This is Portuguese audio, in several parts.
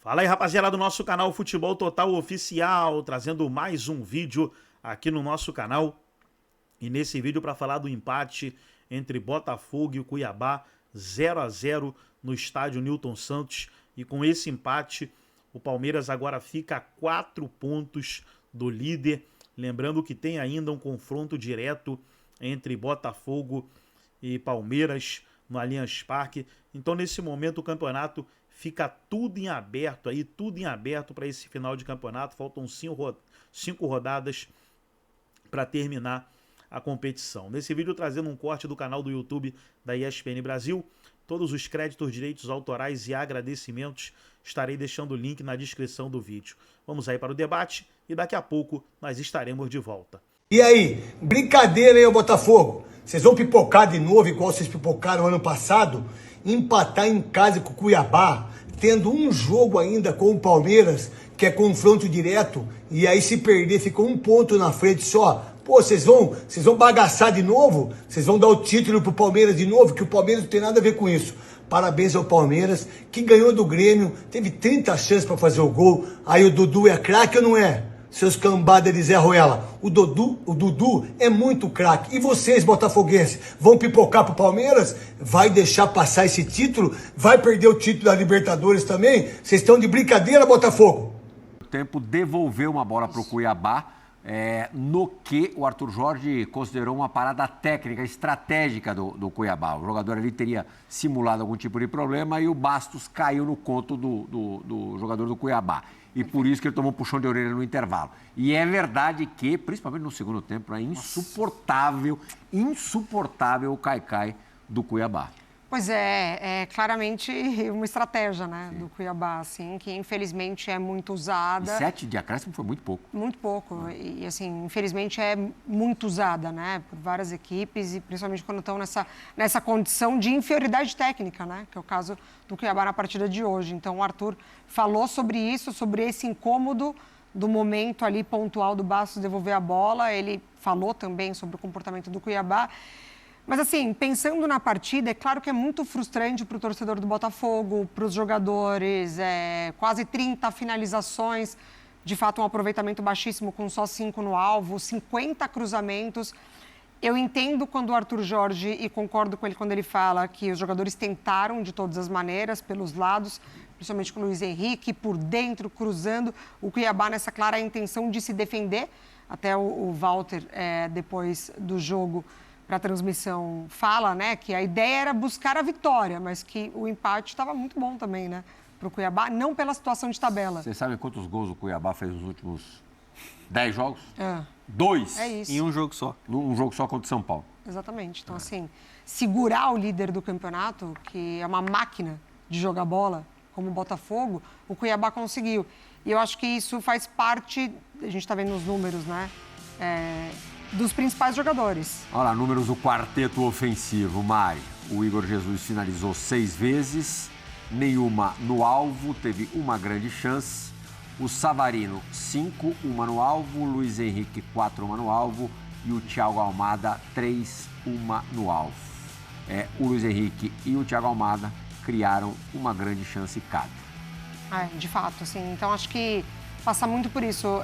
Fala aí, rapaziada do nosso canal Futebol Total Oficial, trazendo mais um vídeo aqui no nosso canal. E nesse vídeo para falar do empate entre Botafogo e o Cuiabá, 0-0 no estádio Newton Santos. E com esse empate, o Palmeiras agora fica a 4 pontos do líder. Lembrando que tem ainda um confronto direto entre Botafogo e Palmeiras no Allianz Parque. Então, nesse momento, o campeonato fica tudo em aberto aí, tudo em aberto para esse final de campeonato. Faltam 5 rodadas para terminar a competição. Nesse vídeo, trazendo um corte do canal do YouTube da ESPN Brasil. Todos os créditos, direitos autorais e agradecimentos estarei deixando o link na descrição do vídeo. Vamos aí para o debate e daqui a pouco nós estaremos de volta. E aí, brincadeira, hein, Botafogo? Vocês vão pipocar de novo, igual vocês pipocaram ano passado? Empatar em casa com o Cuiabá, tendo um jogo ainda com o Palmeiras, que é confronto direto, e aí se perder fica um ponto na frente só. Pô, vocês vão bagaçar de novo? Vocês vão dar o título pro Palmeiras de novo? Que o Palmeiras não tem nada a ver com isso. Parabéns ao Palmeiras, que ganhou do Grêmio, teve 30 chances para fazer o gol. Aí o Dudu é craque ou não é? Seus cambada de Zé Ruela. O Dudu é muito craque. E vocês, botafoguenses, vão pipocar pro Palmeiras? Vai deixar passar esse título? Vai perder o título da Libertadores também? Vocês estão de brincadeira, Botafogo? O tempo devolveu uma bola pro Cuiabá, no que o Arthur Jorge considerou uma parada técnica, estratégica do Cuiabá. O jogador ali teria simulado algum tipo de problema e o Bastos caiu no conto do jogador do Cuiabá. E por isso que ele tomou um puxão de orelha no intervalo. E é verdade que, principalmente no segundo tempo, é insuportável o Caicai do Cuiabá. Pois é claramente uma estratégia, né, do Cuiabá, assim, que infelizmente é muito usada. E 7 de acréscimo foi muito pouco. Muito pouco. E, assim, infelizmente é muito usada, né, por várias equipes e principalmente quando estão nessa condição de inferioridade técnica, né, que é o caso do Cuiabá na partida de hoje. Então, o Arthur falou sobre isso, sobre esse incômodo do momento ali pontual do Bastos devolver a bola. Ele falou também sobre o comportamento do Cuiabá. Mas, assim, pensando na partida, é claro que é muito frustrante para o torcedor do Botafogo, para os jogadores, quase 30 finalizações, de fato um aproveitamento baixíssimo com só 5 no alvo, 50 cruzamentos. Eu entendo quando o Arthur Jorge, e concordo com ele quando ele fala que os jogadores tentaram de todas as maneiras, pelos lados, principalmente com o Luiz Henrique, por dentro, cruzando, o Cuiabá nessa clara intenção de se defender. Até o Walter, depois do jogo, para a transmissão, fala, né, que a ideia era buscar a vitória, mas que o empate estava muito bom também, né, para o Cuiabá, não pela situação de tabela. Vocês sabem quantos gols o Cuiabá fez nos últimos 10 jogos? 2. É isso. Em um jogo só. Um jogo só contra o São Paulo. Exatamente. Então, assim, segurar o líder do campeonato, que é uma máquina de jogar bola, como o Botafogo, o Cuiabá conseguiu. E eu acho que isso faz parte, a gente está vendo os números, né, dos principais jogadores. Olha lá, números do quarteto ofensivo, Mari. O Igor Jesus finalizou 6 vezes, nenhuma no alvo, teve uma grande chance. O Savarino, 5, uma no alvo. O Luiz Henrique, 4, uma no alvo. E o Thiago Almada, 3, uma no alvo. O Luiz Henrique e o Thiago Almada criaram uma grande chance cada. De fato, assim, então acho que passa muito por isso.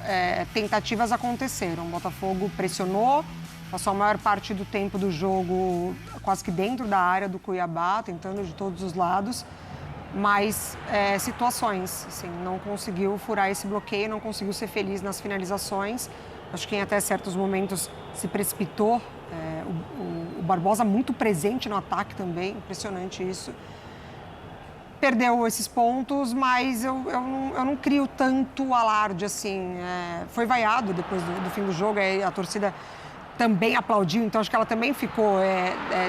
Tentativas aconteceram. O Botafogo pressionou, passou a maior parte do tempo do jogo quase que dentro da área do Cuiabá, tentando de todos os lados, mas situações, assim, não conseguiu furar esse bloqueio, não conseguiu ser feliz nas finalizações. Acho que em até certos momentos se precipitou. O Barbosa muito presente no ataque também, impressionante isso. Perdeu esses pontos, mas eu não crio tanto alarde, assim. Foi vaiado depois do fim do jogo, a torcida também aplaudiu, então acho que ela também ficou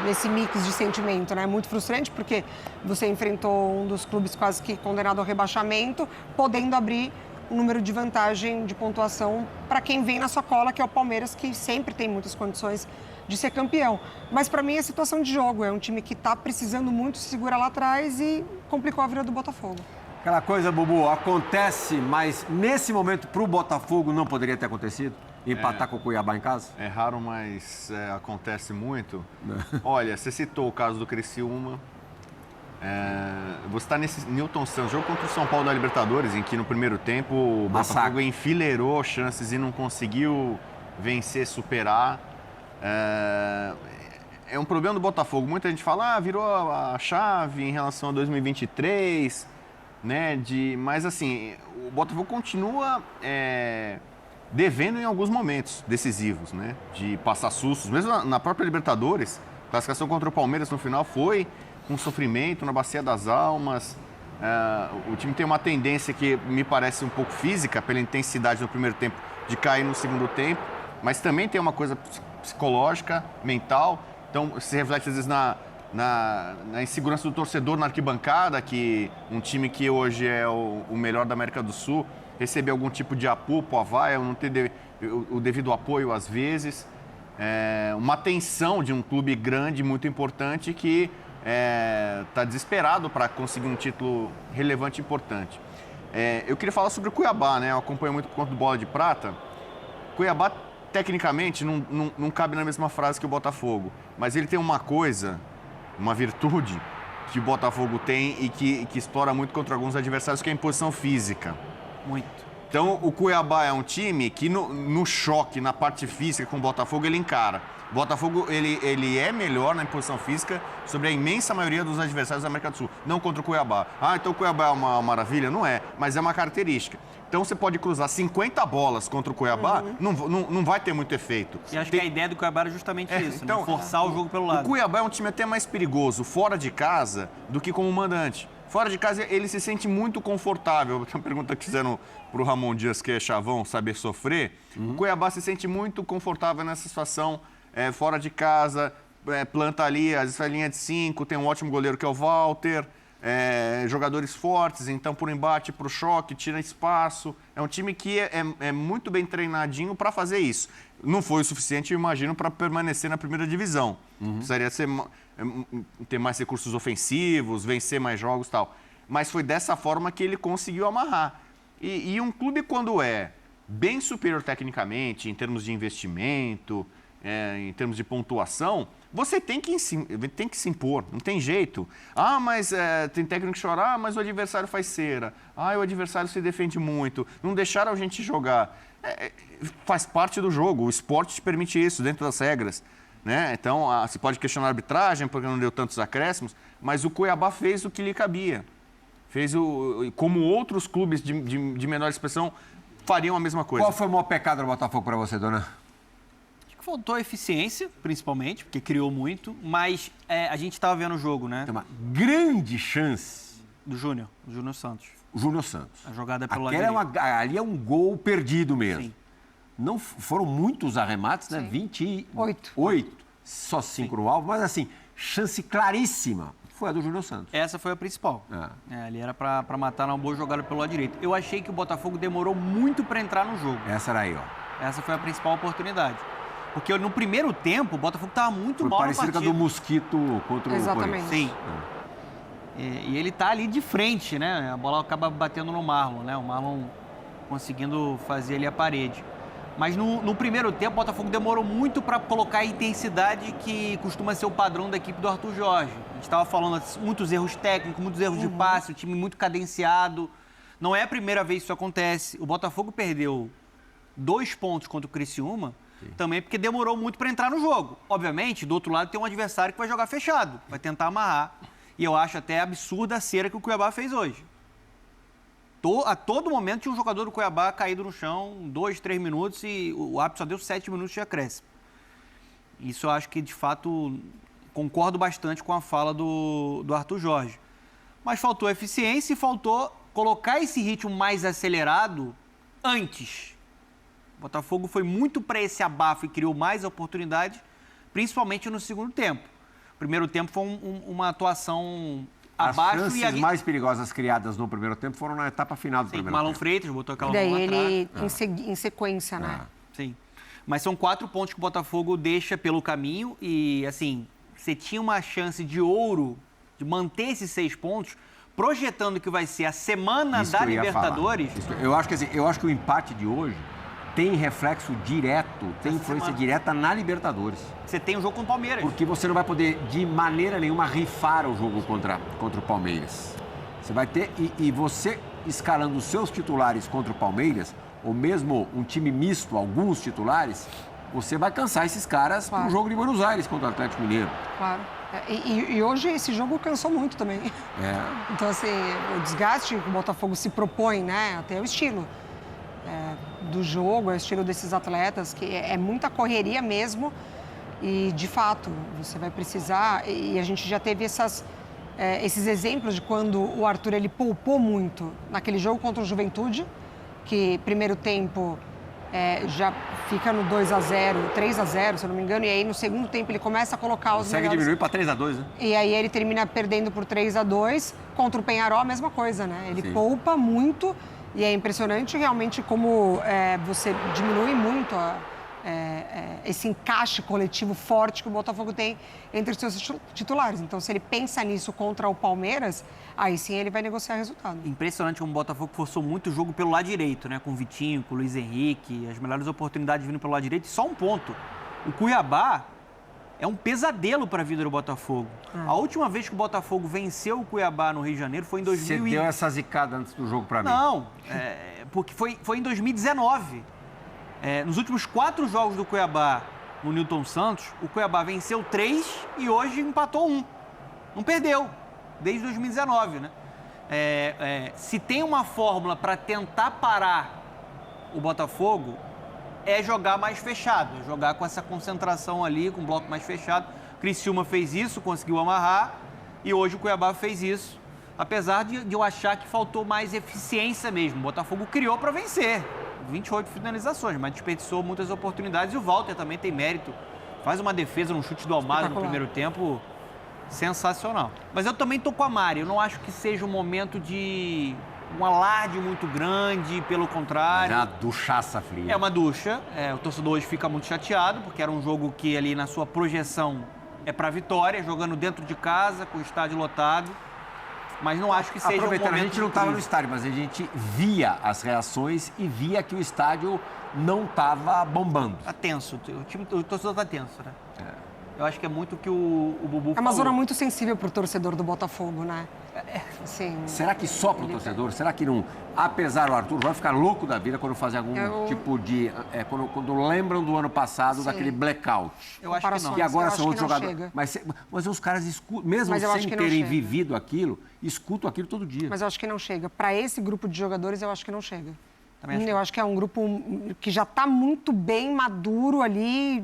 nesse mix de sentimento, né? Muito frustrante, porque você enfrentou um dos clubes quase que condenado ao rebaixamento, podendo abrir um número de vantagem de pontuação para quem vem na sua cola, que é o Palmeiras, que sempre tem muitas condições de ser campeão. Mas para mim é situação de jogo, é um time que está precisando muito se segurar lá atrás e complicou a vida do Botafogo. Aquela coisa, Bubu, acontece, mas nesse momento para o Botafogo não poderia ter acontecido? Empatar com o Cuiabá em casa? É raro, mas acontece muito. Olha, você citou o caso do Criciúma. Você está nesse Newton Santos, jogo contra o São Paulo da Libertadores, em que no primeiro tempo o Botafogo enfileirou chances e não conseguiu vencer, superar. É um problema do Botafogo. Muita gente fala, virou a chave em relação a 2023, né? Mas assim, o Botafogo continua devendo em alguns momentos decisivos, né? De passar sustos. Mesmo na própria Libertadores, a classificação contra o Palmeiras no final foi com sofrimento na Bacia das Almas. O time tem uma tendência que me parece um pouco física, pela intensidade no primeiro tempo, de cair no segundo tempo, mas também tem uma coisa psicológica, mental. Então, se reflete às vezes na insegurança do torcedor na arquibancada, que um time que hoje é o melhor da América do Sul, receber algum tipo de apupo, avaia, não ter o devido apoio às vezes. Uma tensão de um clube grande, muito importante, que está desesperado para conseguir um título relevante e importante. Eu queria falar sobre o Cuiabá, né? Eu acompanho muito por conta do Bola de Prata. Cuiabá, tecnicamente, não cabe na mesma frase que o Botafogo, mas ele tem uma coisa, uma virtude que o Botafogo tem e que explora muito contra alguns adversários, que é a imposição física. Muito. Então, o Cuiabá é um time que no choque, na parte física com o Botafogo, ele encara. O Botafogo, ele é melhor na imposição física sobre a imensa maioria dos adversários da América do Sul, não contra o Cuiabá. Então o Cuiabá é uma maravilha? Não é, mas é uma característica. Então você pode cruzar 50 bolas contra o Cuiabá, não vai ter muito efeito. E acho que a ideia do Cuiabá era justamente isso, então, né? Forçar o jogo pelo lado. O Cuiabá é um time até mais perigoso fora de casa do que como mandante. Fora de casa, ele se sente muito confortável. Tem uma pergunta que fizeram para o Ramon Dias, que é chavão, saber sofrer. O Cuiabá se sente muito confortável nessa situação, fora de casa, planta ali, às vezes a linha de 5, tem um ótimo goleiro que é o Walter, jogadores fortes, então por embate, por choque, tira espaço. É um time que é muito bem treinadinho para fazer isso. Não foi o suficiente, eu imagino, para permanecer na primeira divisão. Precisaria ter mais recursos ofensivos, vencer mais jogos e tal. Mas foi dessa forma que ele conseguiu amarrar. E um clube, quando é bem superior tecnicamente, em termos de investimento, em termos de pontuação, você tem que se impor, não tem jeito. Mas tem técnico que chora, mas o adversário faz cera. O adversário se defende muito, não deixaram a gente jogar. Faz parte do jogo, o esporte te permite isso, dentro das regras. Né? Então, você pode questionar a arbitragem, porque não deu tantos acréscimos, mas o Cuiabá fez o que lhe cabia. Fez como outros clubes de menor expressão fariam a mesma coisa. Qual foi o maior pecado do Botafogo para você, dona? Acho que faltou eficiência, principalmente, porque criou muito, mas a gente estava vendo o jogo, né? Tem uma grande chance do Júnior Santos. O Júnior Santos. A jogada pelo lado ali é um gol perdido mesmo. Sim. Não foram muitos arremates, né? Sim. 28. Só 5 no alvo, mas assim, chance claríssima foi a do Júnior Santos. Essa foi a principal. Ali era para matar uma boa jogada pelo lado direito. Eu achei que o Botafogo demorou muito para entrar no jogo. Essa era aí, ó. Essa foi a principal oportunidade. Porque no primeiro tempo, o Botafogo estava muito mal na partida. Parecida com a do Mosquito contra o Corinthians. Sim. E ele tá ali de frente, né? A bola acaba batendo no Marlon, né? O Marlon conseguindo fazer ali a parede. Mas no primeiro tempo, o Botafogo demorou muito para colocar a intensidade que costuma ser o padrão da equipe do Arthur Jorge. A gente estava falando muitos erros técnicos, muitos erros de passe, o time muito cadenciado. Não é a primeira vez que isso acontece. O Botafogo perdeu 2 pontos contra o Criciúma, também porque demorou muito para entrar no jogo. Obviamente, do outro lado tem um adversário que vai jogar fechado, vai tentar amarrar. E eu acho até absurda a cera que o Cuiabá fez hoje. A todo momento tinha um jogador do Cuiabá caído no chão, 2, 3 minutos, e o árbitro só deu 7 minutos de acréscimo. Isso eu acho que, de fato, concordo bastante com a fala do Arthur Jorge. Mas faltou eficiência e faltou colocar esse ritmo mais acelerado antes. O Botafogo foi muito para esse abafo e criou mais oportunidades, principalmente no segundo tempo. O primeiro tempo foi uma atuação abaixo. As chances mais perigosas criadas no primeiro tempo foram na etapa final do primeiro Marlon tempo. Freitas botou aquela Daí bola ele em sequência, né? Sim. Mas são 4 pontos que o Botafogo deixa pelo caminho e, assim, você tinha uma chance de ouro de manter esses 6 pontos, projetando que vai ser a semana da Libertadores. Eu acho que o empate de hoje tem reflexo direto, tem influência direta na Libertadores. Você tem um jogo com o Palmeiras. Porque você não vai poder, de maneira nenhuma, rifar o jogo contra o Palmeiras. Você vai ter, e você escalando os seus titulares contra o Palmeiras, ou mesmo um time misto, alguns titulares, você vai cansar esses caras Claro. pro jogo de Buenos Aires contra o Atlético Mineiro. Claro. E hoje esse jogo cansou muito também. Então, assim, o desgaste que o Botafogo se propõe, né? Até o estilo do jogo, é o estilo desses atletas, que é muita correria mesmo. E, de fato, você vai precisar... E a gente já teve esses exemplos de quando o Arthur ele poupou muito naquele jogo contra o Juventude, que primeiro tempo já fica no 2-0, 3-0, se eu não me engano, e aí no segundo tempo ele começa a colocar os Consegue melhores... diminuir para 3-2, né? E aí ele termina perdendo por 3-2. Contra o Peñarol, a mesma coisa, né? Ele Sim. poupa muito e é impressionante realmente como você diminui muito esse encaixe coletivo forte que o Botafogo tem entre os seus titulares. Então, se ele pensa nisso contra o Palmeiras, aí sim ele vai negociar resultado. Impressionante como o Botafogo forçou muito o jogo pelo lado direito, né? Com o Vitinho, com o Luiz Henrique, as melhores oportunidades vindo pelo lado direito. E só um ponto, o Cuiabá é um pesadelo para a vida do Botafogo. A última vez que o Botafogo venceu o Cuiabá no Rio de Janeiro foi em 2000. Você deu essa zicada antes do jogo para mim. Não, porque foi em 2019. Nos últimos 4 jogos do Cuiabá no Newton Santos, o Cuiabá venceu 3 e hoje empatou 1. Não perdeu, desde 2019, né? Se tem uma fórmula para tentar parar o Botafogo, é jogar mais fechado, é jogar com essa concentração ali, com um bloco mais fechado. Criciúma fez isso, conseguiu amarrar, e hoje o Cuiabá fez isso. Apesar de eu achar que faltou mais eficiência mesmo. O Botafogo criou para vencer. 28 finalizações, mas desperdiçou muitas oportunidades. E o Walter também tem mérito. Faz uma defesa no chute do Almada no primeiro tempo sensacional. Mas eu também tô com a Mari. Eu não acho que seja um momento de um alarde muito grande, pelo contrário. É uma duchaça fria. É uma ducha. O torcedor hoje fica muito chateado, porque era um jogo que ali na sua projeção é para vitória, jogando dentro de casa, com o estádio lotado. Mas não acho que seja um momento a gente não estava no crise. estádio, mas a gente via as reações e via que o estádio não estava bombando. Tá tenso. O torcedor tá tenso, né? Eu acho que é muito o que o Bubu falou. É uma zona muito sensível para o torcedor do Botafogo, né? Assim, Será que só para o torcedor? Será que não... Apesar do Arthur vai ficar louco da vida quando fazem algum tipo de... Quando lembram do ano passado, Sim. daquele blackout. Eu acho que não. Que agora Eu são acho outros que não jogadores. chega. Mas os caras escutam, mesmo Mas eu acho sem que não terem chega. vivido aquilo, escutam aquilo todo dia. mas eu acho que não chega. Para esse grupo de jogadores, eu acho que não chega. Também acho que Eu acho que é um grupo que já está muito bem maduro ali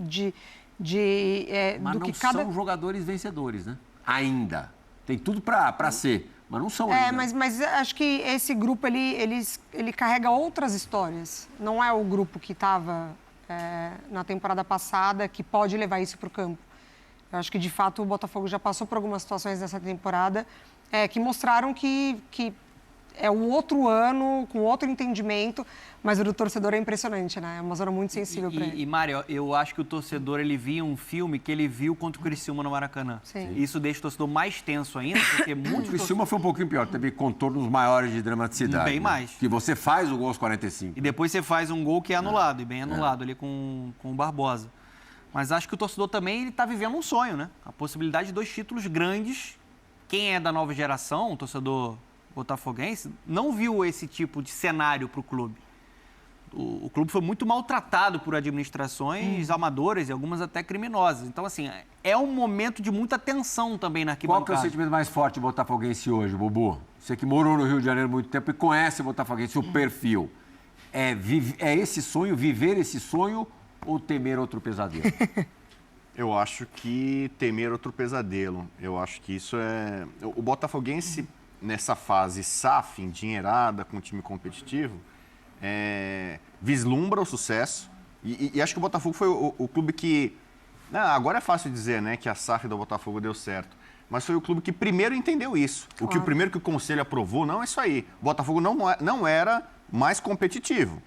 Mas do não que cada... são jogadores vencedores, né? Ainda. Tem tudo para ser, mas não são ainda. Mas acho que esse grupo, ele carrega outras histórias. Não é o grupo que estava na temporada passada que pode levar isso para o campo. Eu acho que, de fato, o Botafogo já passou por algumas situações nessa temporada que mostraram que é um outro ano, com outro entendimento, mas o do torcedor é impressionante, né? É uma zona muito sensível para ele. E Mário, eu acho que o torcedor, ele via um filme que ele viu contra o Criciúma no Maracanã. Sim. E isso deixa o torcedor mais tenso ainda, porque O muitos Criciúma foi um pouquinho pior, teve contornos maiores de dramaticidade. Bem né? mais. Que você faz o gol aos 45. E depois você faz um gol que é anulado, e bem anulado ali com o Barbosa. Mas acho que o torcedor também ele está vivendo um sonho, né? A possibilidade de 2 títulos grandes. Quem é da nova geração, o torcedor botafoguense, não viu esse tipo de cenário para o clube. O clube foi muito maltratado por administrações amadoras e algumas até criminosas. Então, assim, é um momento de muita tensão também na Qual que é o arquibancada. sentimento mais forte botafoguense hoje, Bubu? Você que morou no Rio de Janeiro há muito tempo e conhece o botafoguense, o perfil. É esse sonho, viver esse sonho ou temer outro pesadelo? Eu acho que temer outro pesadelo. Eu acho que isso é... O botafoguense, nessa fase SAF, endinheirada, com um time competitivo, vislumbra o sucesso. E acho que o Botafogo foi o clube que... agora é fácil dizer, né, que a SAF do Botafogo deu certo. Mas foi o clube que primeiro entendeu isso. O primeiro que o Conselho aprovou, não é isso aí. O Botafogo não era mais competitivo.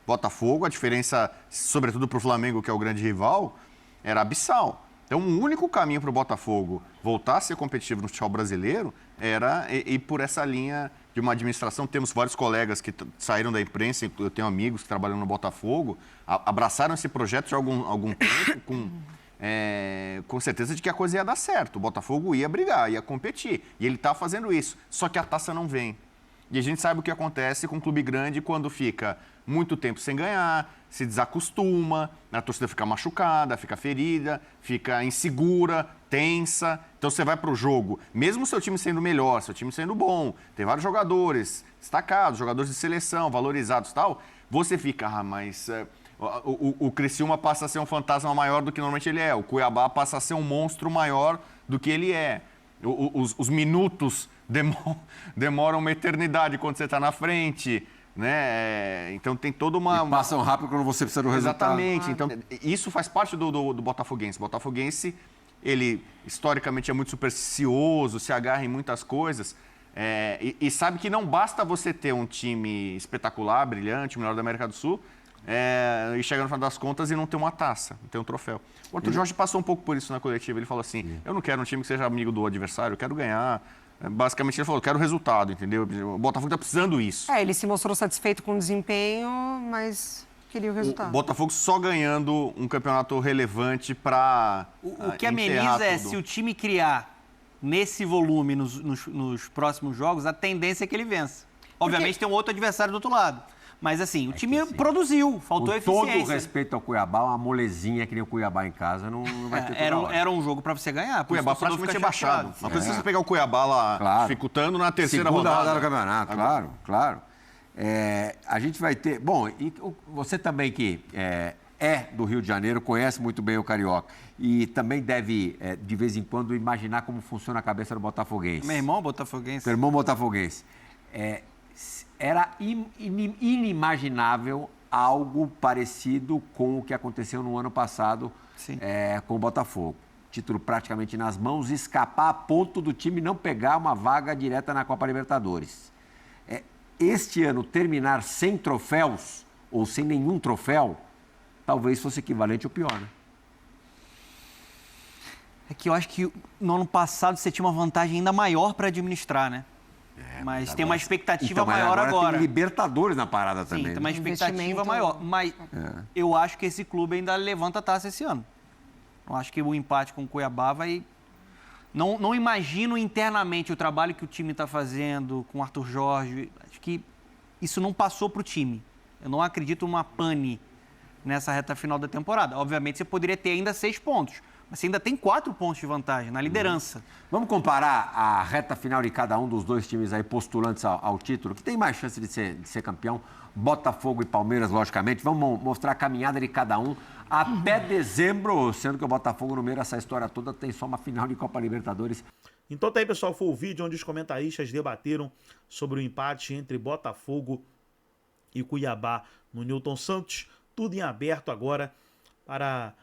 Botafogo, a diferença, sobretudo para o Flamengo, que é o grande rival, era abissal. Então, o único caminho para o Botafogo voltar a ser competitivo no futebol brasileiro era ir por essa linha de uma administração. Temos vários colegas que saíram da imprensa, eu tenho amigos que trabalham no Botafogo, abraçaram esse projeto de algum tempo com certeza de que a coisa ia dar certo. O Botafogo ia brigar, ia competir. E ele está fazendo isso. Só que a taça não vem. E a gente sabe o que acontece com um clube grande quando fica muito tempo sem ganhar, se desacostuma, a torcida fica machucada, fica ferida, fica insegura, tensa. Então você vai para o jogo, mesmo o seu time sendo melhor, seu time sendo bom, tem vários jogadores destacados, jogadores de seleção, valorizados e tal, você fica, mas o Criciúma passa a ser um fantasma maior do que normalmente ele é, o Cuiabá passa a ser um monstro maior do que ele é. Os minutos demoram uma eternidade quando você está na frente, né? Então tem toda uma... E passam rápido quando você precisa do resultado. Exatamente. Então isso faz parte do Botafoguense. O Botafoguense, ele historicamente é muito supersticioso, se agarra em muitas coisas e sabe que não basta você ter um time espetacular, brilhante, o melhor da América do Sul, e chegar no final das contas e não ter uma taça, não ter um troféu. O Arthur Jorge passou um pouco por isso na coletiva. Ele falou assim, eu não quero um time que seja amigo do adversário, eu quero ganhar. Basicamente ele falou, eu quero resultado, entendeu? O Botafogo está precisando disso. Ele se mostrou satisfeito com o desempenho, mas queria o resultado. O Botafogo só ganhando um campeonato relevante para O que ameniza é se o time criar nesse volume nos próximos jogos, a tendência é que ele vença. Obviamente tem um outro adversário do outro lado. Mas assim, o time produziu, faltou eficiência. Com todo o respeito ao Cuiabá, uma molezinha que nem o Cuiabá em casa não vai ter era um jogo para você ganhar. O Cuiabá praticamente é baixado. Não precisa você pegar o Cuiabá lá dificultando na terceira rodada do campeonato, claro. A gente vai ter... Bom, e você também que é do Rio de Janeiro, conhece muito bem o Carioca e também deve, de vez em quando, imaginar como funciona a cabeça do botafoguense. Meu irmão botafoguense. Seu irmão botafoguense. Era inimaginável algo parecido com o que aconteceu no ano passado com o Botafogo. Título praticamente nas mãos, escapar a ponto do time não pegar uma vaga direta na Copa Libertadores. Este ano, terminar sem troféus ou sem nenhum troféu, talvez fosse equivalente ou pior, né? É que eu acho que no ano passado você tinha uma vantagem ainda maior para administrar, né? Mas tem uma expectativa maior agora. Tem Libertadores na parada também. Sim, tem uma expectativa maior. Mas eu acho que esse clube ainda levanta a taça esse ano. Eu acho que o empate com o Cuiabá vai... Não imagino internamente o trabalho que o time está fazendo com o Arthur Jorge. Acho que isso não passou para o time. Eu não acredito numa pane nessa reta final da temporada. Obviamente, você poderia ter ainda 6 pontos. Mas você ainda tem 4 pontos de vantagem na liderança. Vamos comparar a reta final de cada um dos dois times aí postulantes ao título, que tem mais chance de ser campeão, Botafogo e Palmeiras, logicamente. Vamos mostrar a caminhada de cada um até dezembro, sendo que o Botafogo, no meio dessa história toda, tem só uma final de Copa Libertadores. Então tá aí, pessoal, foi o vídeo onde os comentaristas debateram sobre o empate entre Botafogo e Cuiabá no Newton Santos. Tudo em aberto agora para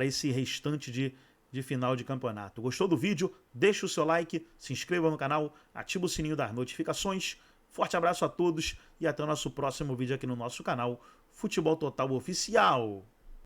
esse restante de final de campeonato. Gostou do vídeo? Deixa o seu like, se inscreva no canal, ativa o sininho das notificações. Forte abraço a todos e até o nosso próximo vídeo aqui no nosso canal Futebol Total Oficial.